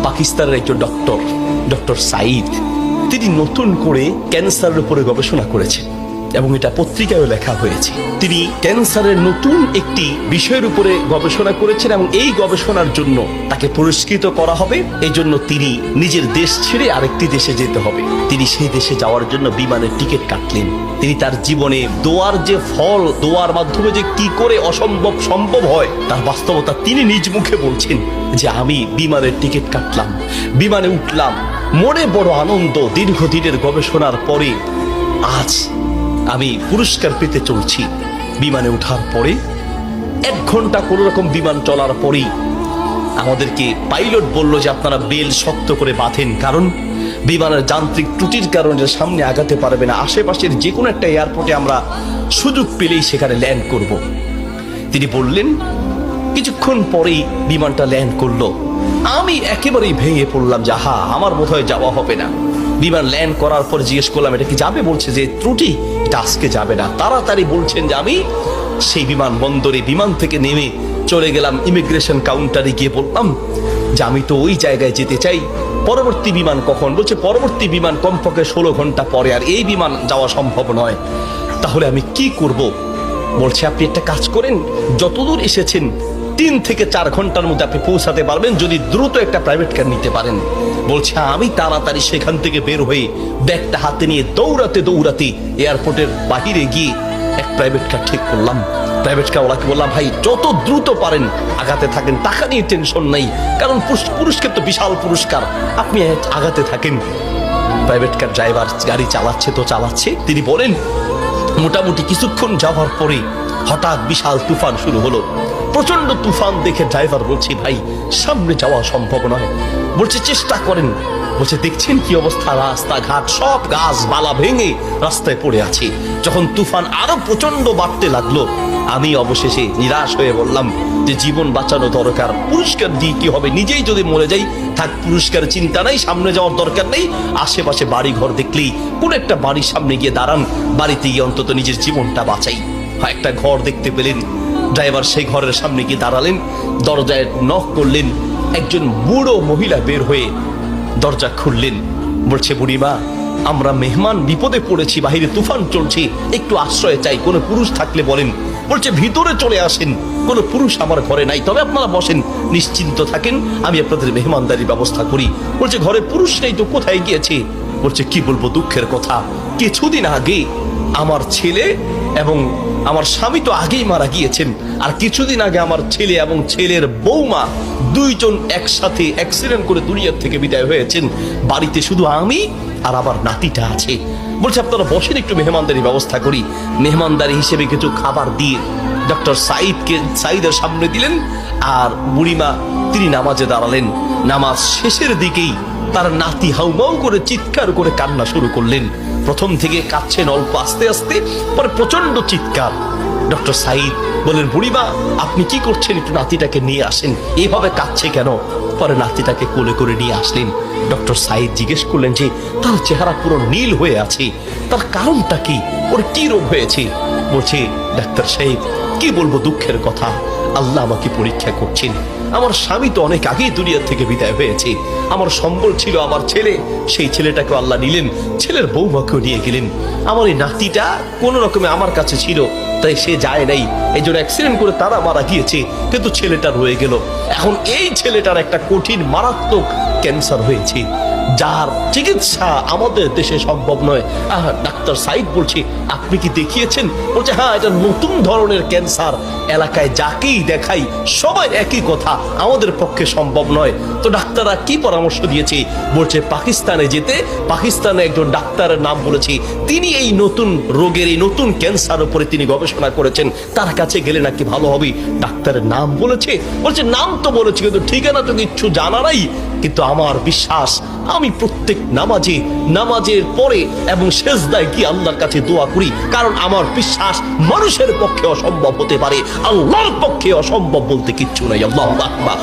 পাকিস্তানের একজন ডক্টর সাইদ, তিনি নতুন করে ক্যান্সারের উপরে গবেষণা করেছেন এবং এটা পত্রিকায়ও লেখা হয়েছে। তিনি ক্যান্সারের নতুন একটি বিষয়ের উপরে গবেষণা করেছেন এবং এই গবেষণার জন্য তাকে পুরস্কৃত করা হবে। এই জন্য তিনি নিজের দেশ ছেড়ে আরেকটি দেশে যেতে হবে। তিনি সেই দেশে যাওয়ার জন্য বিমানের টিকিট কাটলেন। তিনি তার জীবনে দোয়ার যে ফল, দোয়ার মাধ্যমে যে কি করে অসম্ভব সম্ভব হয় তার বাস্তবতা তিনি নিজ মুখে বলছেন যে আমি বিমানের টিকিট কাটলাম, বিমানে উঠলাম, মনে বড় আনন্দ। দীর্ঘদিনের গবেষণার পরে আজ আমি পুরস্কার পেতে চলছি। বিমানে ওঠার পরে 1 ঘন্টা কোন রকম বিমান চলার পরেই আমাদেরকে পাইলট বলল যে আপনারা বেল শক্ত করে বাঁধেন, কারণ বিমানের যান্ত্রিক ত্রুটির কারণে সামনে আগাতে পারবে না। আশেপাশের যে কোনো একটা এয়ারপোর্টে আমরা সুযোগ পেলেই সেখানে ল্যান্ড করব। তিনি বললেন। কিছুক্ষণ পরেই বিমানটা ল্যান্ড করলো। আমি একেবারেই ভেঙে পড়লাম যে আমার বোধহয় যাওয়া হবে না। বিমান ল্যান্ড করার পর জিজ্ঞেস করলাম এটা কি যাবে? বলছে যে ত্রুটি, এটা আজকে যাবে না। তাড়াতাড়ি বলছেন যে আমি সেই বিমানবন্দরে বিমান থেকে নেমে চলে গেলাম ইমিগ্রেশন কাউন্টারে, গিয়ে বললাম যে আমি তো ওই জায়গায় যেতে চাই। পরবর্তী বিমান কখন? বলছে পরবর্তী বিমান কমপক্ষে 16 ঘন্টা পরে, আর এই বিমান যাওয়া সম্ভব নয়। তাহলে আমি কি করব? বলছে আপনি একটা কাজ করেন, যতদূর এসেছেন 3 থেকে 4 ঘন্টার মধ্যে আপনি পৌঁছাতে পারবেন যদি দ্রুত একটা প্রাইভেট কার নিতে পারেন। বলছে আমি তাড়াতাড়ি সেখান থেকে বের হয়ে ব্যাগটা হাতে নিয়ে দৌড়াতে দৌড়াতে এয়ারপোর্টের বাহিরে গিয়ে এক প্রাইভেট কার ঠিক করলাম। প্রাইভেট কার ওনাকে বললাম ভাই যত দ্রুত পারেন আগাতে থাকেন, টাকা নিয়ে টেনশন নাই, কারণ পুরস্কার তো বিশাল পুরস্কার, আপনি আগাতে থাকেন। প্রাইভেট কার ড্রাইভার গাড়ি চালাচ্ছে তো চালাচ্ছে। তিনি বলেন মোটামুটি কিছুক্ষণ যাওয়ার পরে হঠাৎ বিশাল তুফান শুরু হলো। প্রচন্ড তুফান দেখে ড্রাইভার বলছে ভাই সামনে যাওয়া সম্ভব নয়। বলছে চেষ্টা করেন। বলছে দেখছেন কি অবস্থা, রাস্তাঘাট সব গাছপালা ভেঙে রাস্তায় পড়ে আছে। যখন তুফান আরো প্রচন্ড বাড়তে লাগলো আমি অবশেষে নিরাশ হয়ে বললাম যে জীবন বাঁচানো দরকার, পুরস্কার দিয়ে কি হবে, নিজেই যদি মরে যাই থাক, পুরস্কার চিন্তা নাই, সামনে যাওয়ার দরকার নেই। আশেপাশে বাড়ি ঘর দেখলেই কোন একটা বাড়ির সামনে গিয়ে দাঁড়ান, বাড়িতে গিয়ে অন্তত নিজের জীবনটা বাঁচাই। একটা ঘর দেখতে পেলেন, ড্রাইভার সেই ঘরের সামনে গিয়ে দাঁড়ালেন, দরজায় নক করলেন। একজন বুড়ো মহিলা বের হয়ে দরজা খুললেন। বলছে বুড়িমা আমরা মেহমান বিপদে পড়েছি, বাহিরে তুফান চলছে, একটু আশ্রয় চাই, কোনো পুরুষ থাকলে বলেন। বলছে ভিতরে চলে আসেন, কোনো পুরুষ আমার ঘরে নাই, তবে আপনারা বসেন, নিশ্চিন্ত থাকেন, আমি আপনাদের মেহমানদারির ব্যবস্থা করি। বলছে ঘরে পুরুষ নেই তো কোথায় গিয়েছে? বলছে কি বলবো দুঃখের কথা, কিছুদিন আগে আমার ছেলে এবং আমার স্বামী তো আগেই মারা গিয়েছেন, আর কিছুদিন আগে আমার ছেলে এবং ছেলের বৌমা দুইজন একসাথে অ্যাক্সিডেন্ট করে দুনিয়ার থেকে বিদায় হয়েছেন। বাড়িতে শুধু আমি আর আমার নাতিটা আছে। বলছে আপনারা বসেন, একটু মেহমানদারি ব্যবস্থা করি। মেহমানদারি হিসেবে কিছু খাবার দিয়ে ডক্টর সাইদের সামনে দিলেন, আর বুড়িমা তিনি নামাজে দাঁড়ালেন। নামাজ শেষের দিকেই তার নাতি হাউমাউ করে চিৎকার করে কান্না শুরু করলেন। প্রথম থেকে কাঁদছেন অল্প, আস্তে আস্তে, পরে প্রচন্ড চিৎকার। ডক্টর সাইদ বলেন বুড়িমা আপনি কি করছেন, একটু নাতিটাকে নিয়ে আসেন, এইভাবে কাঁদছে কেন? পরে নাতিটাকে কোলে করে নিয়ে আসলেন। ডক্টর সাইদ জিজ্ঞেস করলেন যে তার চেহারা পুরো নীল হয়ে আছে, তার কারণটা কি, ওর কি রোগ হয়েছে? বলছে ডাক্তার সাহেব কি বলবো দুঃখের কথা, আল্লাহ আমাকে পরীক্ষা করছেন। আমার স্বামী তো অনেক আগেই দুনিয়া থেকে বিদায় হয়েছে, আমার সম্বল ছিল আমার ছেলে, সেই ছেলেটাকে আল্লাহ নিলেন, ছেলের বৌমাকেও নিয়ে গেলেন। আমার এই নাতিটা কোন রকমে আমার কাছে ছিল, তাই সে যায় নাই, এই জন্য অ্যাক্সিডেন্ট করে তারা মারা গিয়েছে, কিন্তু ছেলেটা রয়ে গেল। এখন এই ছেলেটার একটা কঠিন মারাত্মক ক্যান্সার হয়েছে, যার চিকিৎসা আমাদের দেশে সম্ভব নয়। ডাক্তার সাইদ বলছে আপনি কি দেখিয়েছেন? বলছে হ্যাঁ, এটা নতুন ধরনের ক্যান্সার, এলাকায় যাকেই দেখাই সবাই একই কথা, আমাদের পক্ষে সম্ভব নয়। তো ডাক্তাররা কি পরামর্শ দিয়েছে? বলছে পাকিস্তানে যেতে। পাকিস্তানে একজন ডাক্তারের নাম বলেছে, তিনি এই নতুন রোগের, এই নতুন ক্যান্সার উপরে তিনি গবেষণা করেছেন, তার কাছে গেলে নাকি ভালো হবে। ডাক্তারের নাম বলেছে? বলছে নাম তো বলেছে, কিন্তু ঠিকানা তো কিচ্ছু জানা নাই। কিন্তু আমার বিশ্বাস, আমি প্রত্যেক নামাজের পরে এবং সেজদায় গিয়ে আল্লাহর কাছে দোয়া করি, কারণ আমার বিশ্বাস মানুষের পক্ষে অসম্ভব হতে পারে, আল্লাহর পক্ষে অসম্ভব বলতে কিচ্ছু নাই। আল্লাহু আকবার।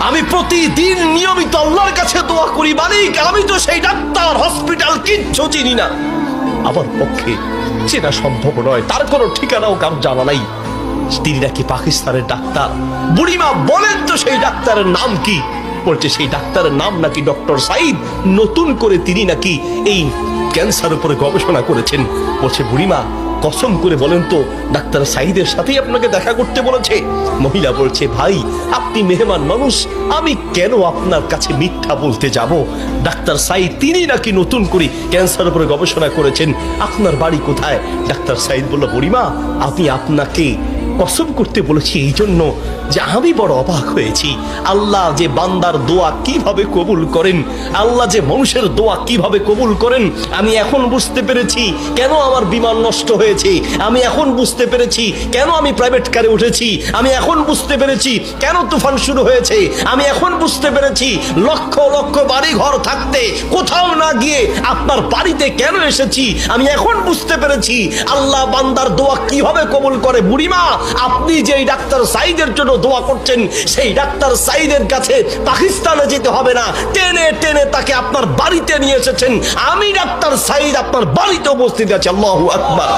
আমি প্রতিদিন নিয়মিত আল্লাহর কাছে দোয়া করি, মালিক আমি তো সেই ডাক্তার হসপিটাল কিচ্ছু চিনি না, আমার পক্ষে চেনা সম্ভব নয়, তার কোনো ঠিকানাও কার জানা নাই। তিনি নাকি পাকিস্তানের ডাক্তার। বুড়িমা বলেন তো সেই ডাক্তারের নাম কি? বলছে সেই ডাক্তারের নাম নাকি ডক্টর সাইদ, নতুন করে তিনি নাকি এই ক্যান্সার উপরে গবেষণা করেছেন। বলছে বুড়িমা কসম করে বলেন তো ডাক্তার সাইদের সাথেই আপনাকে দেখা করতে বলেছে? মহিলা বলছে ভাই আপনি মেহমান মানুষ, আমি কেন আপনার কাছে মিথ্যা বলতে যাব? ডাক্তার সাইদ তিনি নাকি নতুন করে ক্যান্সার উপরে গবেষণা করেছেন, আপনার বাড়ি কোথায়? ডাক্তার সাইদ বলল বুড়িমা আমি আপনাকে কসম করতে বলেছি এই জন্য যে আমি বড় অবাক হয়েছি, আল্লাহ যে বান্দার দোয়া কিভাবে কবুল করেন, আল্লাহ যে মানুষের দোয়া কিভাবে কবুল করেন, আমি এখন বুঝতে পেরেছি কেন আমার বিমান নষ্ট হয়েছে, আমি এখন বুঝতে পেরেছি কেন আমি প্রাইভেট কারে উঠেছি, আমি এখন বুঝতে পেরেছি কেন তুফান শুরু হয়েছে, আমি এখন বুঝতে পেরেছি লক্ষ লক্ষ বাড়ি ঘর থাকতে কোথাও না গিয়ে আপনার বাড়িতে কেন এসেছি, আমি এখন বুঝতে পেরেছি আল্লাহ বান্দার দোয়া কিভাবে কবুল করে। বুড়িমা আপনি যেই ডাক্তার সাইদের জন্য দোয়া করছেন সেই ডাক্তার সাইদের কাছে পাকিস্তানে যেতে হবে না, টেনে টেনে তাকে আপনার বাড়িতে নিয়ে এসেছেন, আমি ডাক্তার সাইদ আপনার বাড়িতে উপস্থিত আছি। আল্লাহু আকবার।